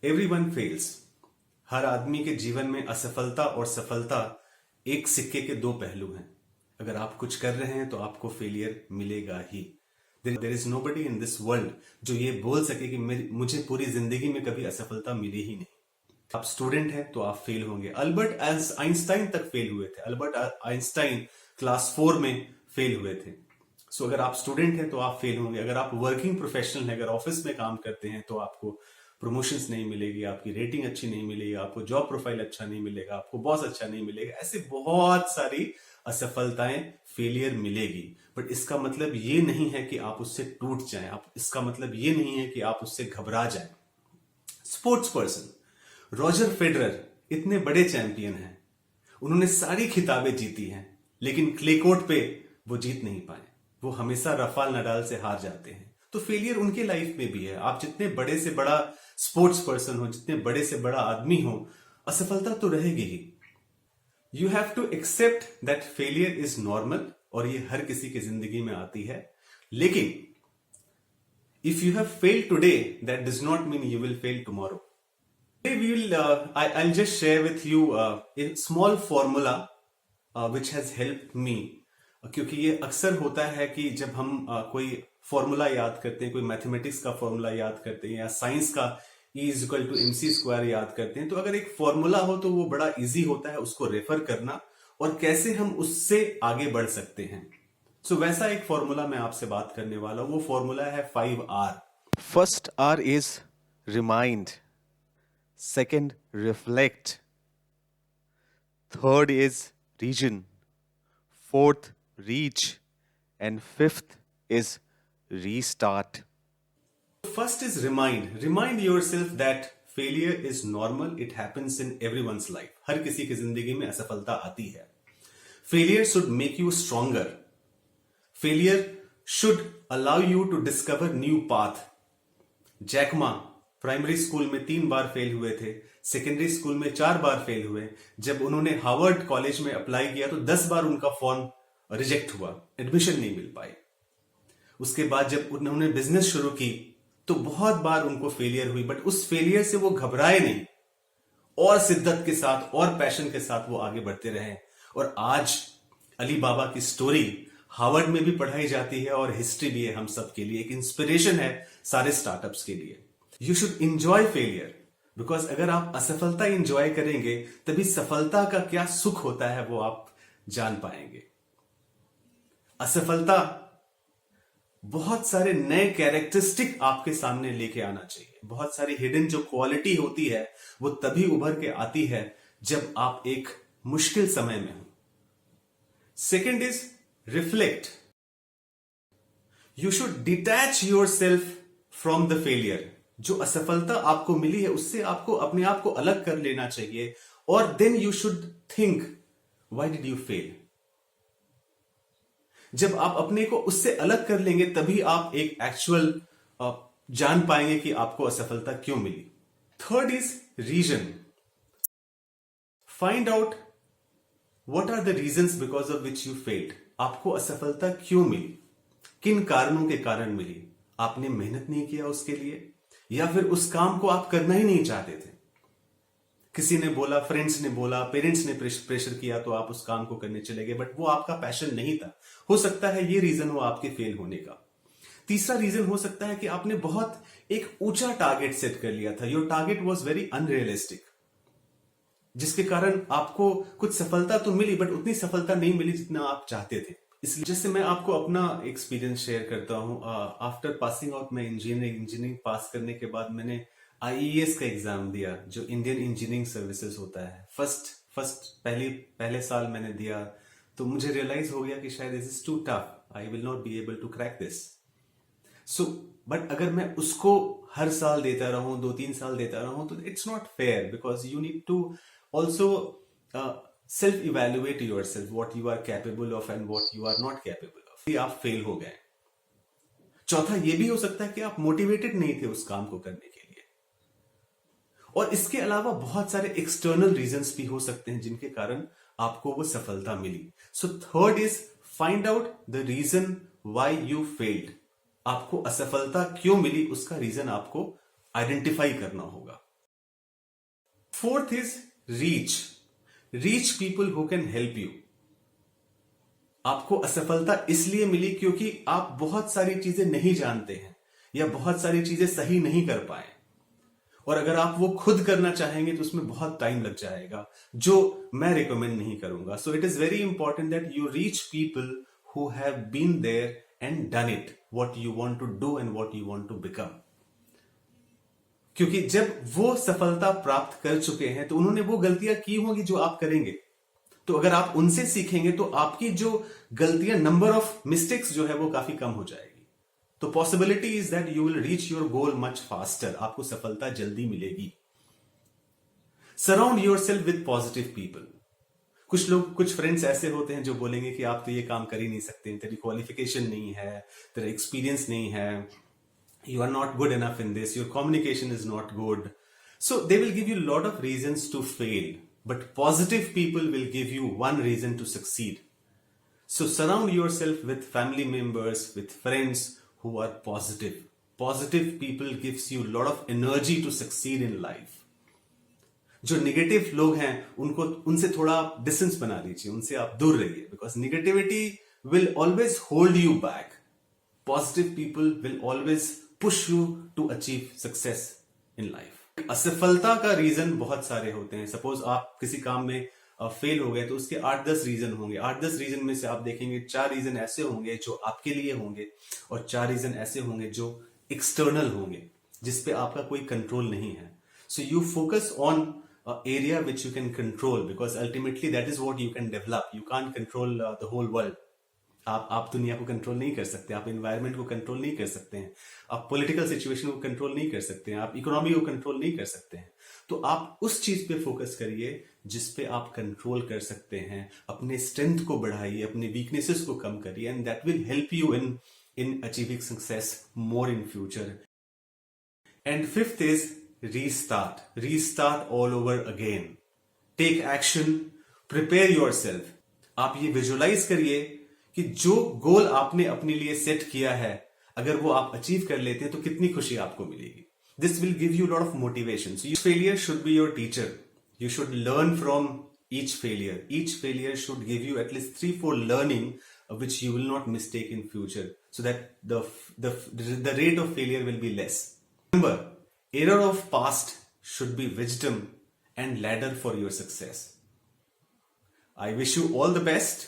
Everyone fails. हर आदमी के जीवन में असफलता और सफलता एक सिक्के के दो पहलू हैं। अगर आप कुछ कर रहे हैं तो आपको फेलियर मिलेगा ही। There is nobody in this world जो ये बोल सके कि मुझे पूरी जिंदगी में कभी असफलता मिली ही नहीं। आप स्टूडेंट हैं तो आप फेल होंगे। अल्बर्ट आइंस्टाइन तक फेल हुए थे। अल्बर्ट आइंस्टाइन क्लास 4 में फेल हुए थे। सो अगर आप स्टूडेंट हैं तो आप फेल होंगे। अगर आप वर्किंग प्रोफेशनल हैं, अगर ऑफिस में काम करते हैं तो आपको प्रमोशंस नहीं मिलेगी, आपकी रेटिंग अच्छी नहीं मिलेगी, आपको जॉब प्रोफाइल अच्छा नहीं मिलेगा, आपको बॉस अच्छा नहीं मिलेगा। ऐसे बहुत सारी असफलताएं, फेलियर मिलेगी। बट इसका मतलब ये नहीं है कि आप उससे टूट जाएं। इसका मतलब ये नहीं है कि आप उससे घबरा जाएं। स्पोर्ट्स पर्सन रॉजर फेडरर इतने बड़े चैंपियन हैं, उन्होंने सारी खिताबें जीती हैं, लेकिन क्ले कोर्ट पे वो जीत नहीं पाए। वो हमेशा राफेल नडाल से हार जाते हैं। तो फेलियर उनके लाइफ में भी है। आप जितने बड़े से बड़ा स्पोर्ट्स पर्सन हो, जितने बड़े से बड़ा आदमी हो, असफलता तो रहेगी ही। You have to accept that failure is normal, और ये हर किसी की जिंदगी में आती है। लेकिन if you have failed today, that does not mean you will fail tomorrow. I'll just share with you a small formula which has helped me, क्योंकि ये अक्सर होता है कि जब हम कोई फॉर्मूला याद करते हैं, कोई मैथमेटिक्स का फॉर्मूला याद करते हैं या साइंस का E=mc² याद करते हैं, तो अगर एक फॉर्मूला हो तो वो बड़ा इजी होता है उसको रेफर करना और कैसे हम उससे आगे बढ़ सकते हैं। सो वैसा एक फॉर्मूला मैं आपसे बात करने वाला हूं। वो फॉर्मूला है 5R। First R is remind. Second, reflect. Third is region. Fourth, reach. And fifth is restart. First is remind. Remind yourself that failure is normal. It happens in everyone's life. हर किसी की जिंदगी में असफलता आती है। Failure should make you stronger. Failure should allow you to discover new path. Jack Ma primary school में 3 बार fail हुए थे, सेकेंडरी स्कूल में 4 बार फेल हुए। जब उन्होंने हार्वर्ड कॉलेज में अप्लाई किया तो 10 बार उनका फॉर्म रिजेक्ट हुआ, एडमिशन नहीं मिल पाई। उसके बाद जब उन्होंने बिजनेस शुरू की तो बहुत बार उनको फेलियर हुई, बट उस फेलियर से वो घबराए नहीं और शिद्दत के साथ और पैशन के साथ वो आगे बढ़ते रहे। और आज अली बाबा की स्टोरी हार्वर्ड में भी पढ़ाई जाती है और हिस्ट्री भी है हम सब के लिए, एक इंस्पिरेशन है सारे स्टार्टअप्स के लिए। You should enjoy failure, because अगर आप असफलता इंजॉय करेंगे तभी सफलता का क्या सुख होता है वो आप जान पाएंगे। असफलता बहुत सारे नए कैरेक्टरिस्टिक आपके सामने लेके आना चाहिए। बहुत सारी हिडन जो क्वालिटी होती है वो तभी उभर के आती है जब आप एक मुश्किल समय में हो। Second is reflect. You should detach your self from the failure. जो असफलता आपको मिली है उससे आपको अपने आप को अलग कर लेना चाहिए, और then you should think why did you fail. जब आप अपने को उससे अलग कर लेंगे तभी आप एक एक्चुअल जान पाएंगे कि आपको असफलता क्यों मिली। Third is reason. Find out what are the reasons because of which you failed. आपको असफलता क्यों मिली, किन कारणों के कारण मिली। आपने मेहनत नहीं किया उसके लिए, या फिर उस काम को आप करना ही नहीं चाहते थे। किसी ने बोला, फ्रेंड्स ने बोला, पेरेंट्स ने प्रेशर किया तो आप उस काम को करने चले गए, बट वो आपका पैशन नहीं था। हो सकता है ये रीजन हो आपके फेल होने का। तीसरा रीजन हो सकता है कि आपने बहुत एक ऊंचा टारगेट सेट कर लिया था। Your target was very unrealistic, जिसके कारण आपको कुछ सफलता तो मिली बट उतनी सफलता नहीं मिली जितना आप चाहते थे। इसलिए जैसे मैं आपको अपना एक्सपीरियंस शेयर करता हूं। आफ्टर पासिंग आउट मैं इंजीनियरिंग पास करने के बाद मैंने IES का एग्जाम दिया, जो इंडियन इंजीनियरिंग सर्विसेज होता है। पहले साल मैंने दिया तो मुझे रियलाइज हो गया कि शायद this is too tough, I will not be able to crack this. So but अगर मैं उसको हर साल देता रहूं, 2-3 साल देता रहूं, तो it's not fair, because you need to also self evaluate yourself, what you are capable of and what you are not capable of. आप फेल हो गए। चौथा ये भी हो सकता है कि आप मोटिवेटेड नहीं थे उस काम को करने के लिए। और इसके अलावा बहुत सारे एक्सटर्नल रीजंस भी हो सकते हैं जिनके कारण आपको वो सफलता मिली। So third is find out the reason why you failed. आपको असफलता क्यों मिली उसका रीजन आपको आइडेंटिफाई करना होगा। Fourth is reach. Reach people who can help you. आपको असफलता इसलिए मिली क्योंकि आप बहुत सारी चीजें नहीं जानते हैं या बहुत सारी चीजें सही नहीं कर पाए, और अगर आप वो खुद करना चाहेंगे तो उसमें बहुत टाइम लग जाएगा, जो मैं रिकमेंड नहीं करूंगा. So it is very important that you reach people who have been there and done it, what you want to do and what you want to become. क्योंकि जब वो सफलता प्राप्त कर चुके हैं तो उन्होंने वो गलतियां की होंगी जो आप करेंगे. तो अगर आप उनसे सीखेंगे तो आपकी जो गलतियां, नंबर ऑफ मिस्टेक्स जो है वो काफी कम हो जाएगी. तो possibility is that you will reach your goal much faster. आपको सफलता जल्दी मिलेगी. Surround your self with positive people. कुछ लोग, कुछ फ्रेंड्स ऐसे होते हैं जो बोलेंगे कि आप तो ये काम कर ही नहीं सकते, तेरी क्वालिफिकेशन नहीं है, तेरा एक्सपीरियंस नहीं है, you are not good enough in this, your communication is not good. So they will give you a lot of reasons to fail, but positive people will give you one reason to succeed. So surround yourself with family members, with friends who are positive. Positive people gives you a lot of energy to succeed in life. जो negative लोग हैं उनको, उनसे थोड़ा आप distance बना लीजिए, उनसे आप दूर रहिए, because negativity will always hold you back. Positive people will always push you to achieve success in life. असफलता का रीजन बहुत सारे होते हैं. सपोज आप किसी काम में फेल हो गए तो उसके 8-10 रीजन होंगे. 8-10 रीजन में से आप देखेंगे 4 रीजन ऐसे होंगे जो आपके लिए होंगे और 4 रीजन ऐसे होंगे जो एक्सटर्नल होंगे, जिसपे आपका कोई कंट्रोल नहीं है. So you focus on area which you can control, because ultimately that is what you can develop. You can't control the whole world. आप दुनिया को कंट्रोल नहीं कर सकते, आप एनवायरनमेंट को कंट्रोल नहीं कर सकते हैं, आप पॉलिटिकल सिचुएशन को कंट्रोल नहीं कर सकते हैं, आप इकोनॉमी को कंट्रोल नहीं कर सकते हैं. तो आप उस चीज पे फोकस करिए जिस पे आप कंट्रोल कर सकते हैं. अपने स्ट्रेंथ को बढ़ाइए, अपने वीकनेसेस को कम करिए, and that will help you in achieving success more in future. And fifth is restart all over again. Take action, prepare yourself. आप ये विजुअलाइज करिए कि जो गोल आपने अपने लिए सेट किया है, अगर वो आप अचीव कर लेते हैं तो कितनी खुशी आपको मिलेगी. This will give you lot of motivation. So failure should be your teacher. You should learn from each failure. Each failure should give you at least 3-4 learning which you will not mistake in future, so that the rate of failure will be less. Remember, error of past should be wisdom and ladder for your success. I wish you all the best.